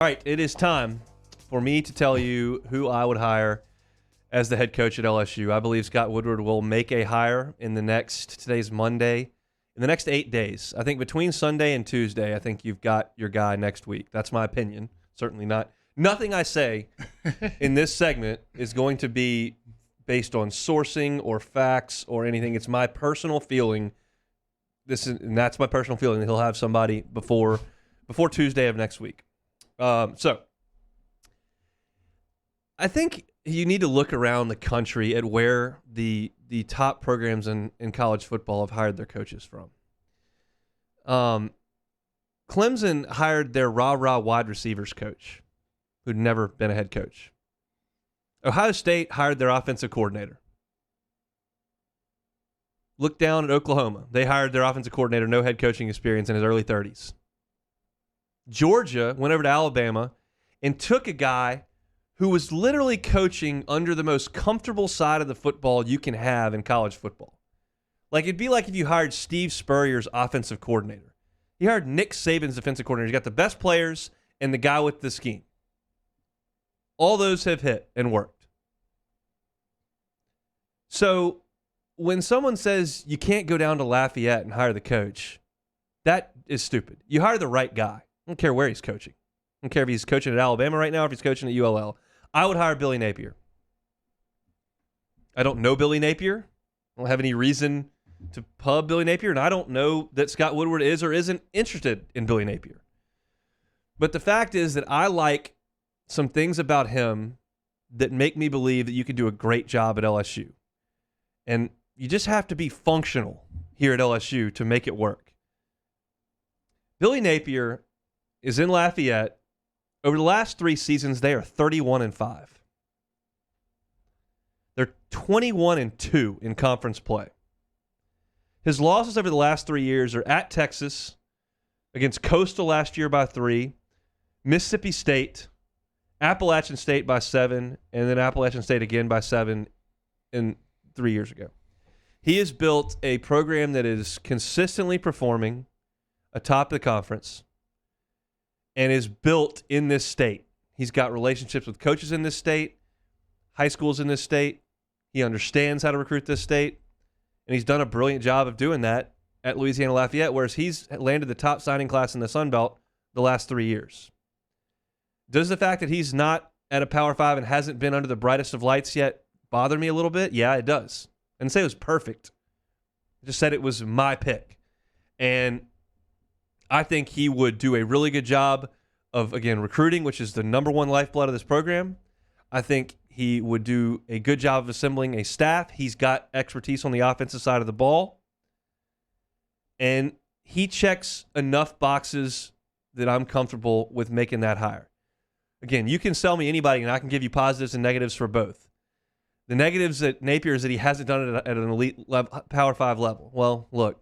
All right, it is time for me to tell you who I would hire as the head coach at LSU. I believe Scott Woodward will make a hire today's Monday, in the next 8 days. I think between Sunday and Tuesday, I think you've got your guy next week. That's my opinion. Certainly not. Nothing I say in this segment is going to be based on sourcing or facts or anything. It's my personal feeling. And that's my personal feeling that he'll have somebody before Tuesday of next week. So I think you need to look around the country at where the top programs in college football have hired their coaches from. Clemson hired their rah-rah wide receivers coach, who'd never been a head coach. Ohio State hired their offensive coordinator. Look down at Oklahoma. They hired their offensive coordinator, no head coaching experience, in his early 30s. Georgia went over to Alabama and took a guy who was literally coaching under the most comfortable side of the football you can have in college football. Like, it'd be like if you hired Steve Spurrier's offensive coordinator. You hired Nick Saban's defensive coordinator. You got the best players and the guy with the scheme. All those have hit and worked. So when someone says you can't go down to Lafayette and hire the coach, that is stupid. You hire the right guy. I don't care where he's coaching. I don't care if he's coaching at Alabama right now or if he's coaching at ULL. I would hire Billy Napier. I don't know Billy Napier. I don't have any reason to pub Billy Napier, and I don't know that Scott Woodward is or isn't interested in Billy Napier. But the fact is that I like some things about him that make me believe that you can do a great job at LSU. And you just have to be functional here at LSU to make it work. Billy Napier is in Lafayette. Over the last 3 seasons, they are 31-5. They're 21-2 in conference play. His losses over the last 3 years are at Texas, against Coastal last year by 3, Mississippi State, Appalachian State by 7, and then Appalachian State again by 7 in 3 years ago. He has built a program that is consistently performing atop the conference and is built in this state. He's got relationships with coaches in this state, high schools in this state. He understands how to recruit this state, and he's done a brilliant job of doing that at Louisiana Lafayette, whereas he's landed the top signing class in the Sun Belt the last 3 years. Does the fact that he's not at a Power 5 and hasn't been under the brightest of lights yet bother me a little bit? Yeah, it does. I didn't say it was perfect. I just said it was my pick. And I think he would do a really good job of, again, recruiting, which is the number one lifeblood of this program. I think he would do a good job of assembling a staff. He's got expertise on the offensive side of the ball. And he checks enough boxes that I'm comfortable with making that hire. Again, you can sell me anybody, and I can give you positives and negatives for both. The negatives at Napier is that he hasn't done it at an elite level, Power 5 level. Well, look,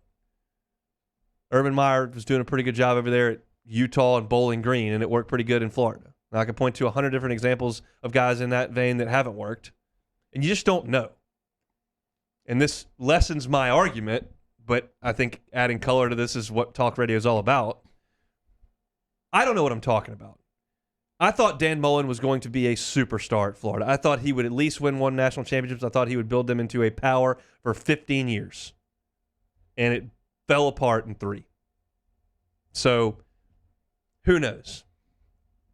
Urban Meyer was doing a pretty good job over there at Utah and Bowling Green, and it worked pretty good in Florida. Now, I can point to 100 different examples of guys in that vein that haven't worked, and you just don't know. And this lessens my argument, but I think adding color to this is what talk radio is all about. I don't know what I'm talking about. I thought Dan Mullen was going to be a superstar at Florida. I thought he would at least win 1 national championship. I thought he would build them into a power for 15 years. And it fell apart in 3. So, who knows?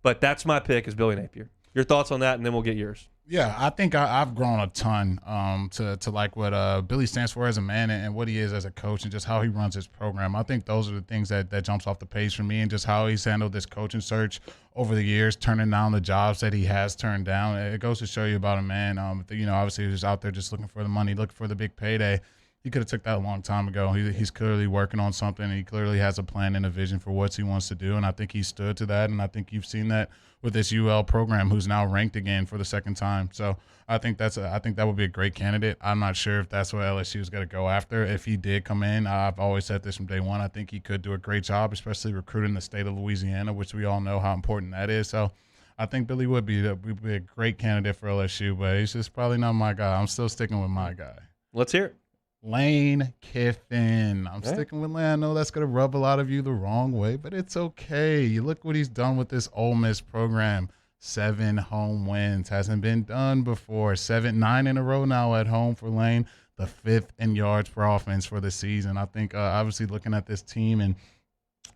But that's my pick, is Billy Napier. Your thoughts on that, and then we'll get yours. Yeah, I think I've grown a ton to like what Billy stands for as a man and what he is as a coach and just how he runs his program. I think those are the things that jumps off the page for me, and just how he's handled this coaching search over the years, turning down the jobs that he has turned down. It goes to show you about a man. Obviously he was out there just looking for the money, looking for the big payday. He could have took that a long time ago. He's clearly working on something. He clearly has a plan and a vision for what he wants to do, and I think he stood to that, and I think you've seen that with this UL program, who's now ranked again for the second time. So I think that would be a great candidate. I'm not sure if that's what LSU is going to go after. If he did come in, I've always said this from day one, I think he could do a great job, especially recruiting the state of Louisiana, which we all know how important that is. So I think Billy would be a great candidate for LSU, but he's just probably not my guy. I'm still sticking with my guy. Let's hear it. Lane Kiffin. I'm Right. sticking with Lane. I know that's going to rub a lot of you the wrong way, but it's okay. You look what he's done with this Ole Miss program. 7 home wins. Hasn't been done before. 9 in a row now at home for Lane. The 5th in yards per offense for the season. I think obviously looking at this team and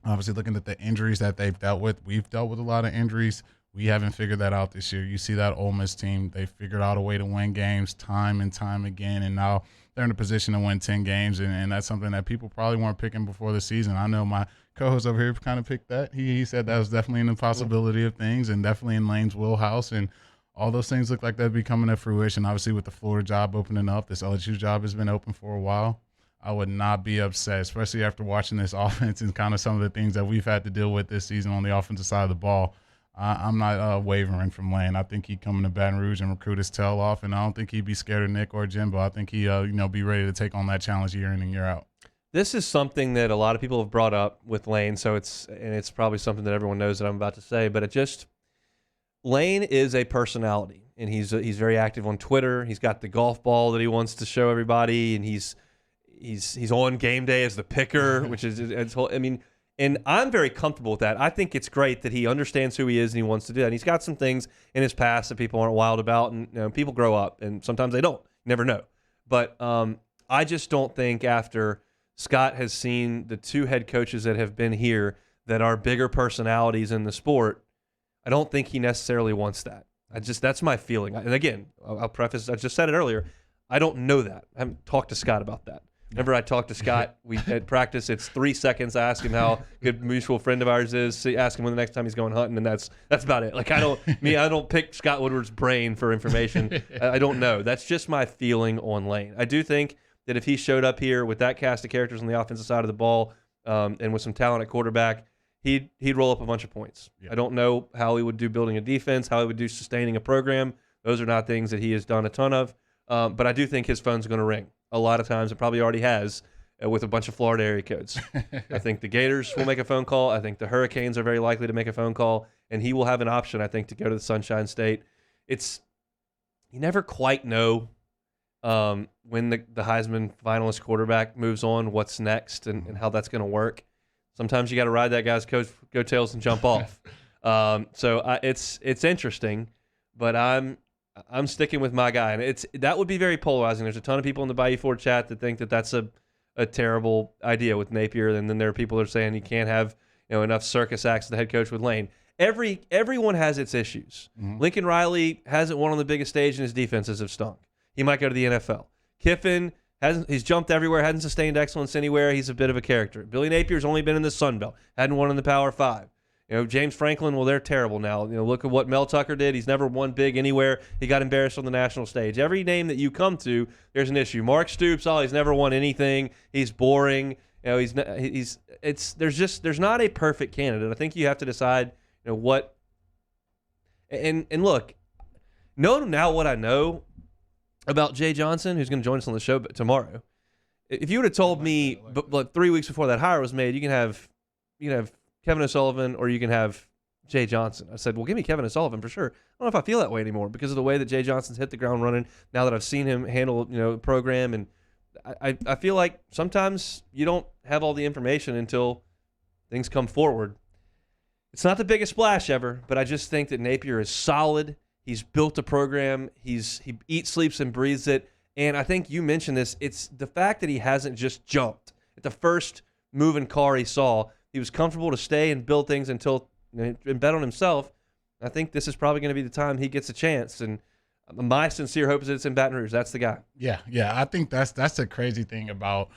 obviously looking at the injuries that they've dealt with, we've dealt with a lot of injuries. We haven't figured that out this year. You see that Ole Miss team, they figured out a way to win games time and time again, and now they're in a position to win 10 games, and that's something that people probably weren't picking before the season. I know my co-host over here kind of picked that. He said that was definitely an impossibility of things and definitely in Lane's wheelhouse, and all those things look like they'd be coming to fruition. Obviously, with the Florida job opening up, this LSU job has been open for a while. I would not be upset, especially after watching this offense and kind of some of the things that we've had to deal with this season on the offensive side of the ball. I'm not wavering from Lane. I think he'd come into Baton Rouge and recruit his tail off, and I don't think he'd be scared of Nick or Jimbo. I think he, be ready to take on that challenge year in and year out. This is something that a lot of people have brought up with Lane, so it's probably something that everyone knows that I'm about to say, but Lane is a personality, and he's very active on Twitter. He's got the golf ball that he wants to show everybody, and he's on game day as the picker, which is and I'm very comfortable with that. I think it's great that he understands who he is and he wants to do that. And he's got some things in his past that people aren't wild about, and people grow up, and sometimes they don't. You never know. But I just don't think after Scott has seen the 2 head coaches that have been here that are bigger personalities in the sport, I don't think he necessarily wants that. That's my feeling. And again, I'll preface, I just said it earlier, I don't know that. I haven't talked to Scott about that. Whenever I talk to Scott, we at practice, it's 3 seconds. I ask him how good a mutual friend of ours is. Ask him when the next time he's going hunting, and that's about it. Like I don't pick Scott Woodward's brain for information. I don't know. That's just my feeling on Lane. I do think that if he showed up here with that cast of characters on the offensive side of the ball, and with some talent at quarterback, he'd roll up a bunch of points. Yeah. I don't know how he would do building a defense, how he would do sustaining a program. Those are not things that he has done a ton of. But I do think his phone's going to ring a lot of times. It probably already has with a bunch of Florida area codes. I think the Gators will make a phone call. I think the Hurricanes are very likely to make a phone call, and he will have an option, I think, to go to the Sunshine State. You never quite know when the Heisman finalist quarterback moves on, what's next, and how that's going to work. Sometimes you got to ride that guy's coattails and jump off. It's interesting, but I'm sticking with my guy, and that would be very polarizing. There's a ton of people in the Bayou Ford chat that think that that's a terrible idea with Napier, and then there are people that are saying you can't have enough circus acts to the head coach with Lane. Everyone has its issues. Mm-hmm. Lincoln Riley hasn't won on the biggest stage, and his defenses have stunk. He might go to the NFL. Kiffin he's jumped everywhere, hasn't sustained excellence anywhere. He's a bit of a character. Billy Napier's only been in the Sun Belt, hadn't won in the Power 5. James Franklin, well, they're terrible now. Look at what Mel Tucker did. He's never won big anywhere. He got embarrassed on the national stage. Every name that you come to, there's an issue. Mark Stoops, he's never won anything. He's boring. There's not a perfect candidate. I think you have to decide, what. And look, know now what I know about Jay Johnson, who's going to join us on the show tomorrow. If you would have told me, 3 weeks before that hire was made, you can have Kevin O'Sullivan or you can have Jay Johnson. I said, well, give me Kevin O'Sullivan for sure. I don't know if I feel that way anymore because of the way that Jay Johnson's hit the ground running now that I've seen him handle, the program. And I feel like sometimes you don't have all the information until things come forward. It's not the biggest splash ever, but I just think that Napier is solid. He's built a program. He eats, sleeps, and breathes it. And I think you mentioned this. It's the fact that he hasn't just jumped at the first moving car he saw. He was comfortable to stay and build things and bet on himself. I think this is probably going to be the time he gets a chance. And my sincere hope is that it's in Baton Rouge. That's the guy. Yeah. I think that's the crazy thing about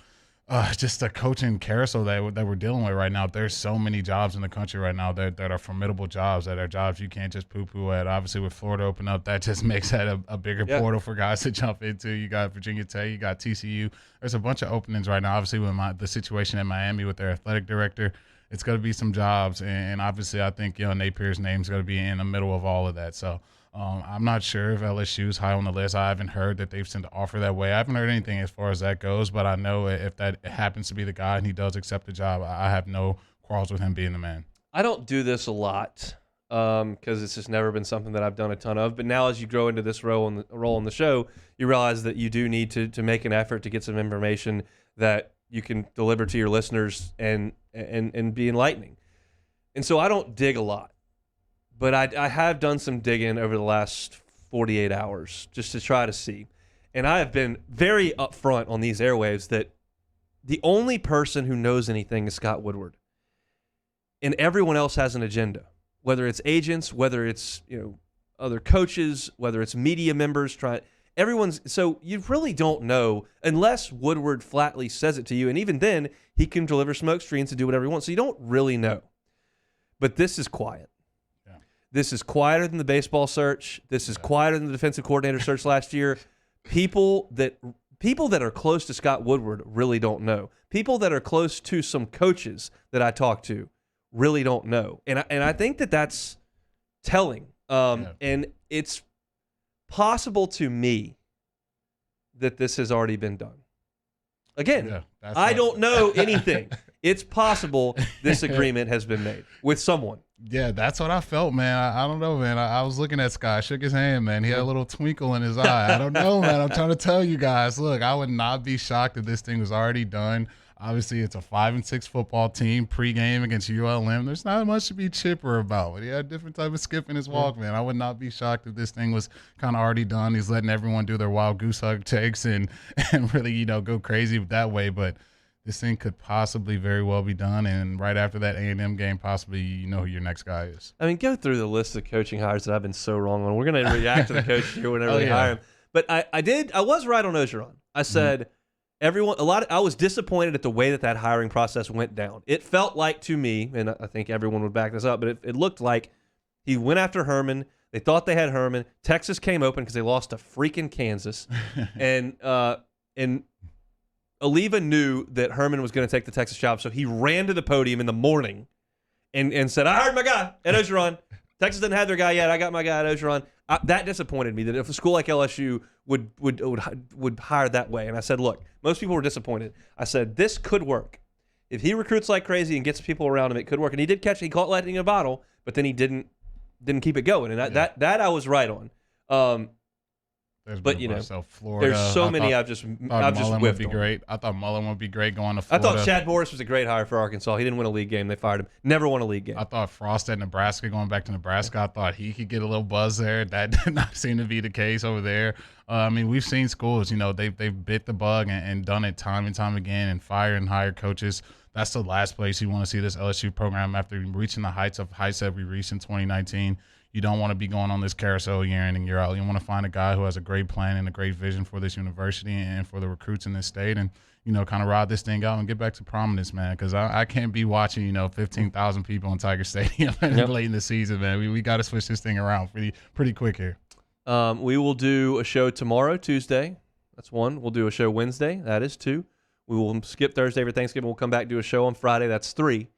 just the coaching carousel that we're dealing with right now. There's so many jobs in the country right now that are formidable jobs, that are jobs you can't just poo-poo at. Obviously, with Florida open up, that just makes that a bigger portal for guys to jump into. You got Virginia Tech, you got TCU. There's a bunch of openings right now. Obviously, with the situation in Miami with their athletic director, it's going to be some jobs. And obviously, I think Napier's name is going to be in the middle of all of that. So I'm not sure if LSU is high on the list. I haven't heard that they've sent an offer that way. I haven't heard anything as far as that goes, but I know if that happens to be the guy and he does accept the job, I have no quarrels with him being the man. I don't do this a lot, because it's just never been something that I've done a ton of. But now as you grow into this role in the show, you realize that you do need to make an effort to get some information that you can deliver to your listeners and be enlightening. And so I don't dig a lot, but I have done some digging over the last 48 hours just to try to see. And I have been very upfront on these airwaves that the only person who knows anything is Scott Woodward. And everyone else has an agenda, whether it's agents, whether it's other coaches, whether it's media members. So you really don't know unless Woodward flatly says it to you. And even then, he can deliver smoke screens and do whatever he wants. So you don't really know. But this is quiet. Yeah. This is quieter than the baseball search. This is quieter than the defensive coordinator search last year. People that are close to Scott Woodward really don't know. People that are close to some coaches that I talk to really don't know. And I think that's telling. And it's possible to me that this has already been done. Again, I don't know anything. It's possible this agreement has been made with someone. Yeah, that's what I felt, man. I don't know, man. I was looking at Scott, shook his hand, man. He had a little twinkle in his eye. I don't know, man. I'm trying to tell you guys. Look, I would not be shocked if this thing was already done. Obviously, it's a 5-6 football team pregame against ULM. There's not much to be chipper about. But he had a different type of skip in his walk, man. I would not be shocked if this thing was kind of already done. He's letting everyone do their wild goose hug takes and really, go crazy that way. But this thing could possibly very well be done. And right after that A&M game, possibly you know who your next guy is. I mean, go through the list of coaching hires that I've been so wrong on. We're going to react to the coach here whenever they hire him. But I was right on Ogeron. I said I was disappointed at the way that hiring process went down. It felt like to me, and I think everyone would back this up, but it looked like he went after Herman. They thought they had Herman. Texas came open because they lost to freaking Kansas. and Oliva knew that Herman was going to take the Texas job, so he ran to the podium in the morning and said, I hired my guy at Ogeron. Texas didn't have their guy yet. I got my guy at Ogeron. That disappointed me, that if a school like LSU would hire that way. And I said, look, most people were disappointed. I said, this could work. If he recruits like crazy and gets people around him, it could work. And he caught lightning in a bottle, but then he didn't keep it going. And that I was right on. But Florida. There's so many I've just Mullen whiffed would be on. Great. I thought Mullen would be great going to Florida. I thought Chad Morris was a great hire for Arkansas. He didn't win a league game. They fired him. Never won a league game. I thought Frost at Nebraska, going back to Nebraska, I thought he could get a little buzz there. That did not seem to be the case over there. I mean, we've seen schools, they've bit the bug and done it time and time again and fire and hire coaches. That's the last place you want to see this LSU program after reaching the heights that we reached in 2019. You don't want to be going on this carousel year in and year out. You want to find a guy who has a great plan and a great vision for this university and for the recruits in this state and, kind of ride this thing out and get back to prominence, man, because I can't be watching, 15,000 people in Tiger Stadium late in the season, man. We got to switch this thing around pretty quick here. We will do a show tomorrow, Tuesday. That's one. We'll do a show Wednesday. That is two. We will skip Thursday for Thanksgiving. We'll come back and do a show on Friday. That's three.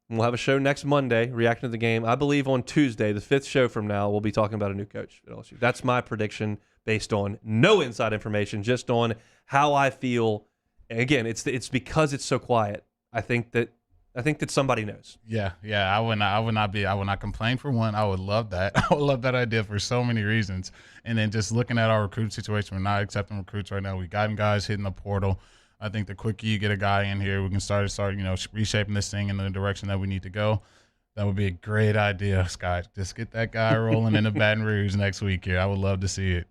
And we'll have a show next Monday, reacting to the game. I believe on Tuesday, the fifth show from now, we'll be talking about a new coach at LSU. That's my prediction based on no inside information, just on how I feel. And again, it's because it's so quiet. I think that somebody knows. Yeah. I would not complain for one. I would love that. I would love that idea for so many reasons. And then just looking at our recruit situation, we're not accepting recruits right now. We got guys hitting the portal. I think the quicker you get a guy in here, we can start reshaping this thing in the direction that we need to go. That would be a great idea, Scott. Just get that guy rolling into Baton Rouge next week here. I would love to see it.